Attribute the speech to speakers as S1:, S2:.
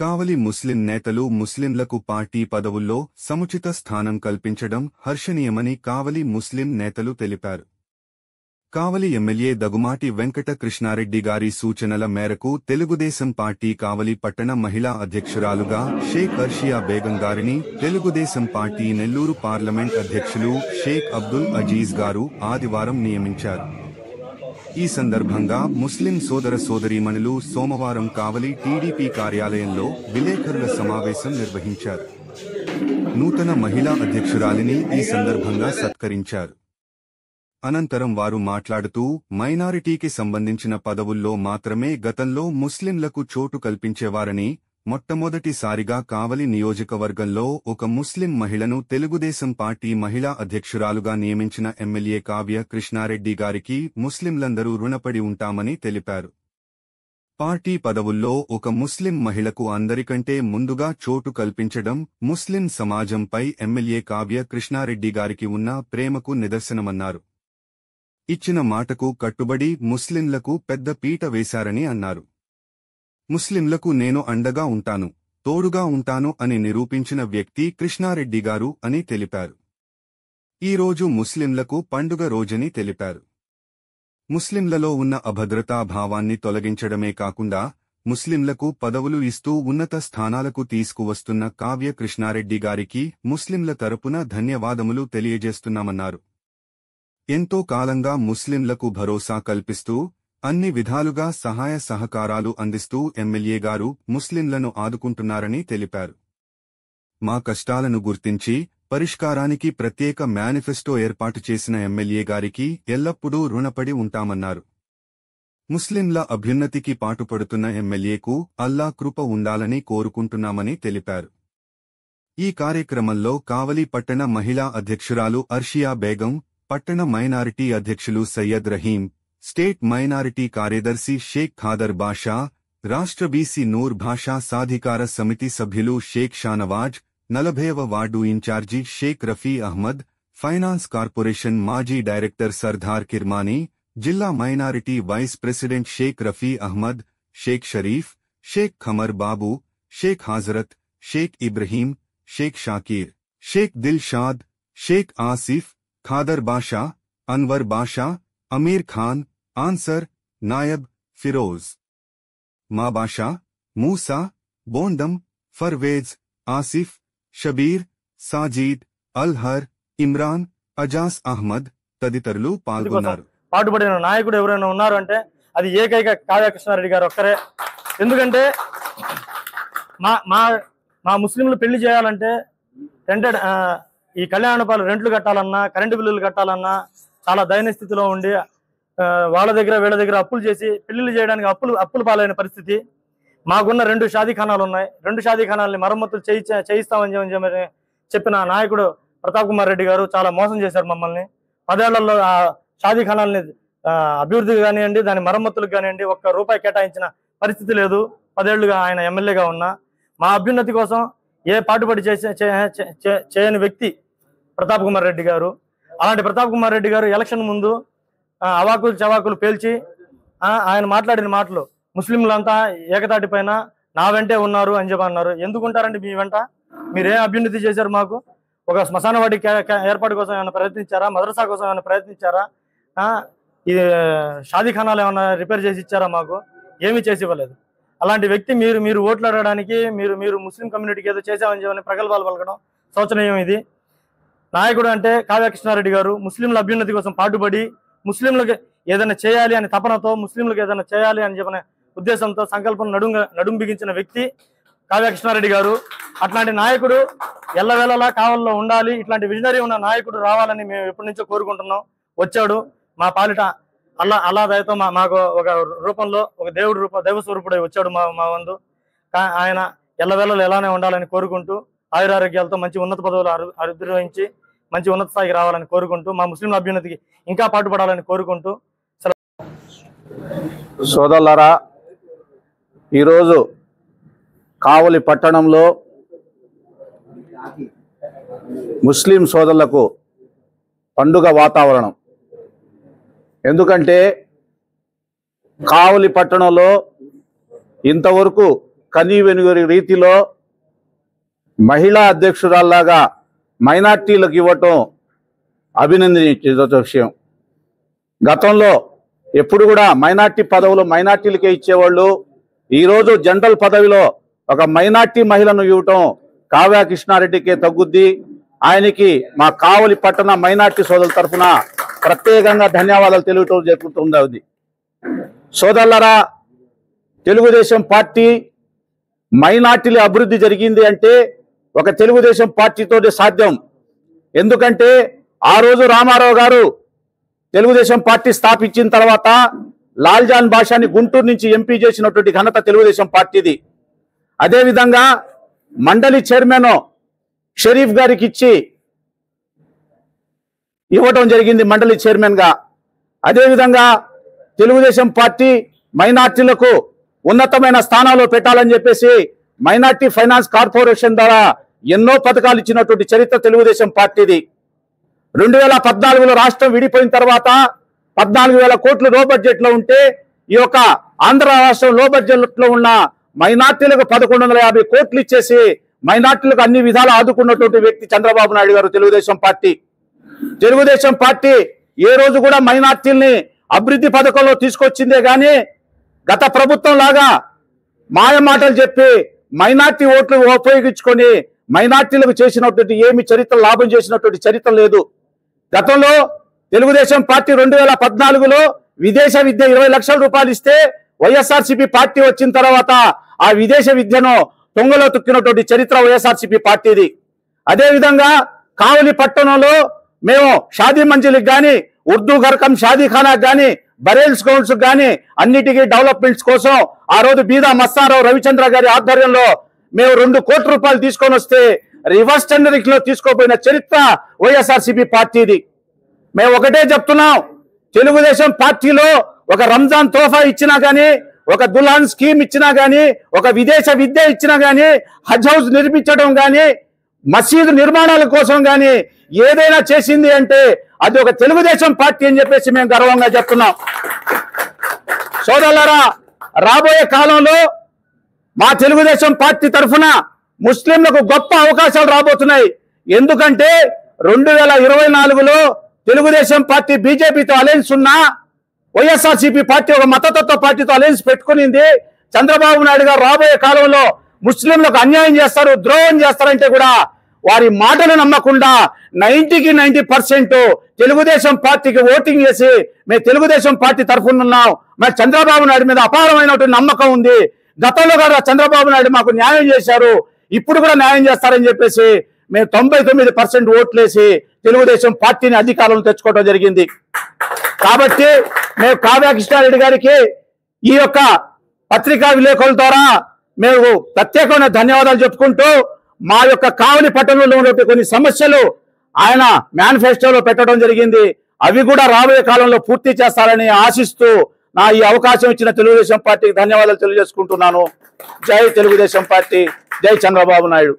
S1: కావలి ముస్లిం నేతలు ముస్లింలకు పార్టీ పదవుల్లో సముచిత స్థానం కల్పించడం హర్షణీయమని కావలి ముస్లిం నేతలు తెలిపారు. కావలి ఎమ్మెల్యే దగుమాటి వెంకట కృష్ణారెడ్డి గారి సూచనల మేరకు తెలుగుదేశం పార్టీ కావలి పట్టణ మహిళా అధ్యక్షురాలుగా షేక్ అర్షియా బేగం గారిని తెలుగుదేశం పార్టీ నెల్లూరు పార్లమెంట్ అధ్యక్షులు షేక్ అబ్దుల్ అజీజ్ గారు ఆదివారం నియమించారు. ఈ సందర్భంగా ముస్లిం సోదర సోదరీమణులు సోమవారం కావలి టీడీపీ కార్యాలయంలో విలేకరుల సమావేశం నిర్వహించారు. నూతన మహిళా అధ్యక్షురాలిని ఈ సందర్భంగా సత్కరించారు. అనంతరం వారు మాట్లాడుతూ మైనారిటీకి సంబంధించిన పదవుల్లో మాత్రమే గతంలో ముస్లింలకు చోటు కల్పించేవారని, మొట్టమొదటిసారిగా కావలి నియోజకవర్గంలో ఒక ముస్లిం మహిళను తెలుగుదేశం పార్టీ మహిళా అధ్యక్షురాలుగా నియమించిన ఎమ్మెల్యే కావ్య కృష్ణారెడ్డి గారికి ముస్లింలందరూ రుణపడి ఉంటామని తెలిపారు. పార్టీ పదవుల్లో ఒక ముస్లిం మహిళకు అందరికంటే ముందుగా చోటు కల్పించడం ముస్లిం సమాజంపై ఎమ్మెల్యే కావ్య కృష్ణారెడ్డి గారికి ఉన్న ప్రేమకు నిదర్శనమన్నారు. ఇచ్చిన మాటకు కట్టుబడి ముస్లింలకు పెద్ద పీట వేశారని అన్నారు. ముస్లింలకు నేను అండగా ఉంటాను, తోడుగా ఉంటాను అని నిరూపించిన వ్యక్తి కృష్ణారెడ్డి గారు అని తెలిపారు. ఈ రోజు ముస్లింలకు పండుగ రోజని తెలిపారు. ముస్లింలలో ఉన్న అభద్రతా భావాన్ని తొలగించడమే కాకుండా ముస్లింలకు పదవులు ఇస్తూ ఉన్నత స్థానాలకు తీసుకువస్తున్న కావ్య కృష్ణారెడ్డి గారికి ముస్లింల తరపున ధన్యవాదములు తెలియజేస్తున్నామన్నారు. ఎంతో కాలంగా ముస్లింలకు భరోసా కల్పిస్తూ అన్ని విధాలుగా సహాయ సహకారాలు అందిస్తూ ఎమ్మెల్యే గారు ముస్లింలను ఆదుకుంటున్నారని తెలిపారు. మా కష్టాలను గుర్తించి పరిష్కారానికి ప్రత్యేక మేనిఫెస్టో ఏర్పాటు చేసిన ఎమ్మెల్యే గారికి ఎల్లప్పుడూ రుణపడి ఉంటామన్నారు. ముస్లింల అభ్యున్నతికి పాటుపడుతున్న ఎమ్మెల్యేకు అల్లా కృప ఉండాలని కోరుకుంటున్నామని తెలిపారు. ఈ కార్యక్రమంలో కావలి పట్టణ మహిళా అధ్యక్షురాలు అర్షియా బేగం, పట్టణ మైనారిటీ అధ్యక్షులు సయ్యద్ రహీం, స్టేట్ మైనారిటీ కార్యదర్శి షేక్ ఖాదర్ బాషా, రాష్ట్ర బీసీ నూర్ భాషా సాధికార సమితి సభ్యులు షేక్ షానవాజ్, 40వ ward incharge Sheikh Rafi Ahmed, finance corporation మాజీ డైరెక్టర్ సర్దార్ కిర్మానీ, జిల్లా minority vice president Sheikh Rafi Ahmed, Sheikh Sharif, Sheikh Khamar Babu, Sheikh Hazrat, Sheikh Ibrahim, Sheikh Shakir, Sheikh Dil Shad, Sheikh Asif, Khader Basha, Anwar Basha, Ameer Khan, Ansar, Nayab, Firoz, మా బాషా, మూసా, బోండం, ఫర్వేజ్, ఆసిఫ్, షబీర్, సాజీద్, అల్హర్, ఇమ్రాన్, అజాస్ అహ్మద్ తదితరులు పాల్గొన్నారు.
S2: పాటుపడిన నాయకుడు ఎవరైనా ఉన్నారు అంటే అది ఏకైక కావ్య కృష్ణారెడ్డి గారు ఒక్కరే. ఎందుకంటే మా ముస్లింలు పెళ్లి చేయాలంటే రెంటెడ్ ఈ కళ్యాణపాలు రెంట్లు కట్టాలన్నా, కరెంటు బిల్లులు కట్టాలన్నా చాలా దయనీయ స్థితిలో ఉండి వాళ్ళ దగ్గర వీళ్ళ దగ్గర అప్పులు చేసి పెళ్లిళ్ళు చేయడానికి అప్పులు పాలైన పరిస్థితి. మాకున్న 2 షాదీఖానాలు ఉన్నాయి. 2 షాదీఖానాలని మరమ్మతులు చేయిస్తామని చెప్పిన నాయకుడు ప్రతాప్ కుమార్ రెడ్డి గారు చాలా మోసం చేశారు మమ్మల్ని. 10 ఏళ్లలో ఆ షాదీఖానాలని అభివృద్ధికి కానివ్వండి, దాని మరమ్మతులకు కానివ్వండి ₹1 కేటాయించిన పరిస్థితి లేదు. 10 ఏళ్లుగా ఆయన ఎమ్మెల్యేగా ఉన్నా మా అభ్యున్నతి కోసం ఏ పాటుపడి చేయని వ్యక్తి ప్రతాప్ కుమార్ రెడ్డి గారు. అలాంటి ప్రతాప్ కుమార్ రెడ్డి గారు ఎలక్షన్ ముందు అవాకులు చవాకులు పేల్చి ఆయన మాట్లాడిన మాటలు ముస్లింలంతా ఏకతాటి పైన నా వెంటే ఉన్నారు అని చెప్పి అన్నారు. ఎందుకుంటారండి మీ వెంట? మీరేం అభ్యున్నతి చేశారు? మాకు ఒక శ్మశానవాడి ఏర్పాటు కోసం ఏమైనా ప్రయత్నించారా? మదరసా కోసం ఏమైనా ప్రయత్నించారా? ఈ షాదీఖానాలు ఏమైనా రిపేర్ చేసి ఇచ్చారా? మాకు ఏమీ చేసి ఇవ్వలేదు. అలాంటి వ్యక్తి మీరు ఓట్లు అడగడానికి మీరు ముస్లిం కమ్యూనిటీకి ఏదో చేసామని చెప్పని ప్రగల్భాలు పలకడం శోచనీయం. ఇది నాయకుడు అంటే కావ్య కృష్ణారెడ్డి గారు ముస్లింల అభ్యున్నతి కోసం పాటుపడి ముస్లింలకు ఏదైనా చేయాలి అని తపనతో, ముస్లింలకు ఏదైనా చేయాలి అని చెప్పిన ఉద్దేశంతో సంకల్పం నడుం బిగించిన వ్యక్తి కావ్య కృష్ణారెడ్డి గారు. అట్లాంటి నాయకుడు ఎల్లవేళలా కావల్లో ఉండాలి. ఇట్లాంటి విజనరీ ఉన్న నాయకుడు రావాలని మేము ఎప్పటి నుంచో కోరుకుంటున్నాం. వచ్చాడు మా పాలిట అల్లా దయతో మాకు ఒక రూపంలో ఒక దైవ స్వరూపుడై వచ్చాడు మా వందు. ఆయన ఎల్లవేళలో ఎలానే ఉండాలని కోరుకుంటూ ఆయురారోగ్యాలతో మంచి ఉన్నత పదవులు అభివృద్ధి మంచి ఉన్నత స్థాయికి రావాలని కోరుకుంటూ మా ముస్లింల అభ్యున్నతికి ఇంకా పాటుపడాలని కోరుకుంటూ
S3: సోదరులారా, ఈరోజు కావలి పట్టణంలో ముస్లిం సోదరులకు పండుగ వాతావరణం. ఎందుకంటే కావలి పట్టణంలో ఇంతవరకు కనీవెనుగని రీతిలో మహిళా అధ్యక్షురాల్లాగా మైనార్టీలకు ఇవ్వటం అభినందించే విషయం. గతంలో ఎప్పుడు కూడా మైనార్టీ పదవులు మైనార్టీలకే ఇచ్చేవాళ్ళు. ఈరోజు జనరల్ పదవిలో ఒక మైనార్టీ మహిళను ఇవ్వటం కావ్య కృష్ణారెడ్డికే తగ్గుద్ది. ఆయనకి మా కావలి పట్టణ మైనార్టీ సోదరుల తరఫున ప్రత్యేకంగా ధన్యవాదాలు తెలియటం జరుగుతుంది. సోదరులారా, తెలుగుదేశం పార్టీ మైనార్టీల అభివృద్ధి జరిగింది అంటే ఒక తెలుగుదేశం పార్టీతోటి సాధ్యం. ఎందుకంటే ఆ రోజు రామారావు గారు తెలుగుదేశం పార్టీ స్థాపించిన తర్వాత లాల్జాన్ భాషాని గుంటూరు నుంచి ఎంపీ చేసినటువంటి ఘనత తెలుగుదేశం పార్టీది. అదేవిధంగా మండలి చైర్మన్ షరీఫ్ గారికి ఇవ్వటం జరిగింది మండలి చైర్మన్ గా. అదేవిధంగా తెలుగుదేశం పార్టీ మైనార్టీలకు ఉన్నతమైన స్థానాల్లో పెట్టాలని చెప్పేసి మైనార్టీ ఫైనాన్స్ కార్పొరేషన్ ద్వారా ఎన్నో పథకాలు ఇచ్చినటువంటి చరిత్ర తెలుగుదేశం పార్టీది. 2014లో రాష్ట్రం విడిపోయిన తర్వాత 14,000 కోట్లు లో బడ్జెట్ లో ఉంటే ఈ యొక్క ఆంధ్ర రాష్ట్రం లో బడ్జెట్ లో ఉన్న మైనార్టీలకు 1,150 కోట్లు ఇచ్చేసి మైనార్టీలకు అన్ని విధాలు ఆదుకున్నటువంటి వ్యక్తి చంద్రబాబు నాయుడు గారు. తెలుగుదేశం పార్టీ ఏ రోజు కూడా మైనార్టీల్ని అభివృద్ధి పథకంలో తీసుకొచ్చిందే కానీ గత ప్రభుత్వం లాగా మాయ మాటలు చెప్పి మైనార్టీ ఓట్లు ఉపయోగించుకొని మైనార్టీలకు చేసినటువంటి ఏమి చరిత్ర లాభం చేసినటువంటి చరిత్ర లేదు. గతంలో తెలుగుదేశం పార్టీ 2014లో విదేశ విద్య 20 లక్షల రూపాయలు ఇస్తే వైఎస్ఆర్సీపీ పార్టీ వచ్చిన తర్వాత ఆ విదేశ విద్యను తొంగలో తొక్కినటువంటి చరిత్ర వైఎస్ఆర్సీపీ పార్టీది. అదేవిధంగా కావలి పట్టణంలో మేము షాదీ మంజిల్కి కానీ ఉర్దూ ఘర్కం షాదీ ఖానాకు కానీ బరేల్ స్కూల్స్ కానీ అన్నిటికీ డెవలప్మెంట్స్ కోసం ఆ రోజు బీదా మస్తారావు రవిచంద్ర గారి ఆధ్వర్యంలో మేము 2 కోట్ల రూపాయలు తీసుకొని వస్తే రివర్స్ టెండరింగ్ లో తీసుకోపోయిన చరిత్ర వైఎస్ఆర్సీపీ పార్టీది. మేము ఒకటే చెప్తున్నాం, తెలుగుదేశం పార్టీలో ఒక రంజాన్ తోఫా ఇచ్చినా గానీ, ఒక దుల్హన్ స్కీమ్ ఇచ్చినా గానీ, ఒక విదేశ విద్య ఇచ్చినా గానీ, హజ్ హౌస్ నిర్మించడం గానీ, మసీదు నిర్మాణాల కోసం గానీ ఏదైనా చేసింది అంటే అది ఒక తెలుగుదేశం పార్టీ అని చెప్పేసి మేము గర్వంగా చెప్తున్నాం. సోదరులారా, రాబోయే కాలంలో మా తెలుగుదేశం పార్టీ తరఫున ముస్లింలకు గొప్ప అవకాశాలు రాబోతున్నాయి. ఎందుకంటే 2024లో తెలుగుదేశం పార్టీ బీజేపీతో అలయన్స్ ఉన్నా వైఎస్ఆర్సీపీ పార్టీ ఒక మతతత్వ పార్టీతో అలయన్స్ పెట్టుకునింది. చంద్రబాబు నాయుడు గారు రాబోయే కాలంలో ముస్లింలకు అన్యాయం చేస్తారు, ద్రోహం చేస్తారంటే కూడా వారి మాటలు నమ్మకుండా 90% తెలుగుదేశం పార్టీకి ఓటింగ్ చేసి మేము తెలుగుదేశం పార్టీ తరఫున ఉన్నాం. మరి చంద్రబాబు నాయుడు మీద అపారమైనటువంటి నమ్మకం ఉంది. గతంలో కూడా చంద్రబాబు నాయుడు మాకు న్యాయం చేశారు, ఇప్పుడు కూడా న్యాయం చేస్తారని చెప్పేసి మేము 99% ఓట్లేసి తెలుగుదేశం పార్టీని అధికారంలో తెచ్చుకోవడం జరిగింది. కాబట్టి మేము కావ్య కృష్ణారెడ్డి గారికి ఈ యొక్క పత్రికా విలేకరుల ద్వారా మేము ప్రత్యేకమైన ధన్యవాదాలు చెప్పుకుంటూ మా యొక్క కావలి పట్టణంలో ఉన్నటువంటి కొన్ని సమస్యలు ఆయన మేనిఫెస్టోలో పెట్టడం జరిగింది. అవి కూడా రాబోయే కాలంలో పూర్తి చేస్తారని ఆశిస్తూ నా ఈ అవకాశం ఇచ్చిన తెలుగుదేశం పార్టీకి ధన్యవాదాలు తెలియజేసుకుంటున్నాను. జై తెలుగుదేశం పార్టీ, జై చంద్రబాబు నాయుడు.